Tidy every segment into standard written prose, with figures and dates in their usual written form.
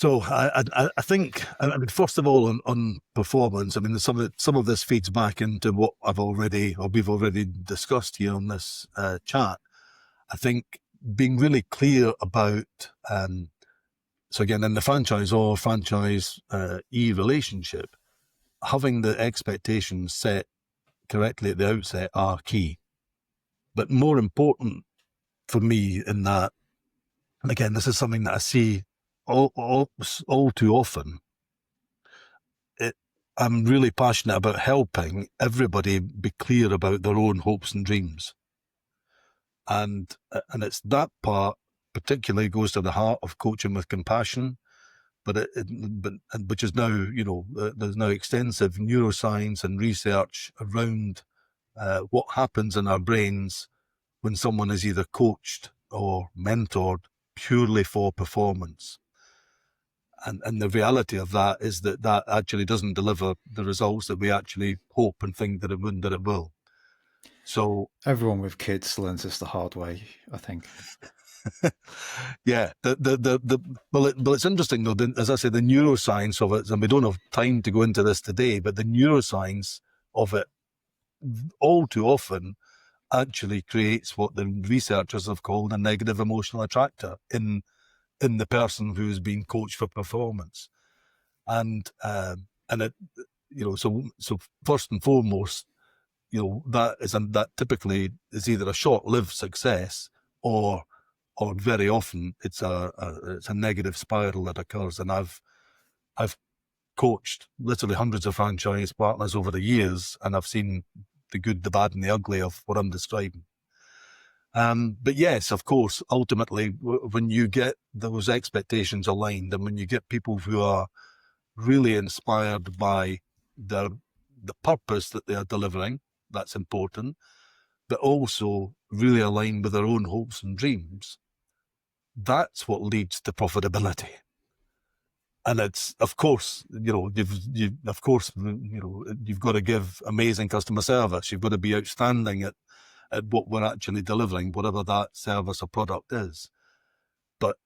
So I think, I mean, first of all, on performance, I mean, some of this feeds back into what we've already discussed here on this chat. I think being really clear about, so again, in the franchise relationship, having the expectations set correctly at the outset are key. But more important for me in that, and again, this is something that I see all too often. I'm really passionate about helping everybody be clear about their own hopes and dreams. And it's that part particularly goes to the heart of coaching with compassion, which is now, there's now extensive neuroscience and research around what happens in our brains when someone is either coached or mentored purely for performance. And the reality of that is that actually doesn't deliver the results that we actually hope and think that it will. So everyone with kids learns this the hard way, I think. yeah, but it's interesting though. As I say, the neuroscience of it, and we don't have time to go into this today, but the neuroscience of it all too often actually creates what the researchers have called a negative emotional attractor in the person who's been coached for performance. And it, so first and foremost, that typically is either a short-lived success or very often it's a negative spiral that occurs. And I've coached literally hundreds of franchise partners over the years, and I've seen the good, the bad, and the ugly of what I'm describing. But yes, of course, ultimately, when you get those expectations aligned, and when you get people who are really inspired by the purpose that they are delivering, that's important, but also really aligned with their own hopes and dreams, that's what leads to profitability. And it's, of course, you've got to give amazing customer service. You've got to be outstanding at what we're actually delivering, whatever that service or product is. But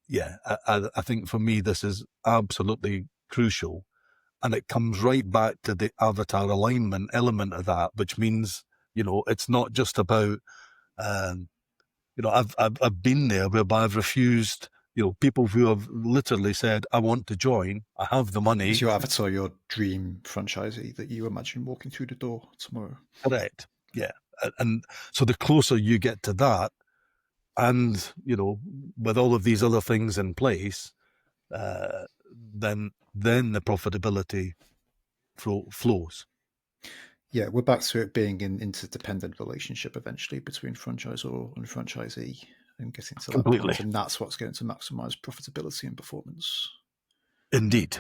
yeah, I think for me, this is absolutely crucial. And it comes right back to the avatar alignment element of that, which means, it's not just about, I've been there whereby I've refused, people who have literally said, I want to join, I have the money. Is your avatar your dream franchisee that you imagine walking through the door tomorrow? Correct. Yeah. And so the closer you get to that, and, with all of these other things in place, then the profitability flows. Yeah, we're back to it being an interdependent relationship eventually between franchisor and franchisee and getting to that Completely. point. And that's what's going to maximize profitability and performance. Indeed.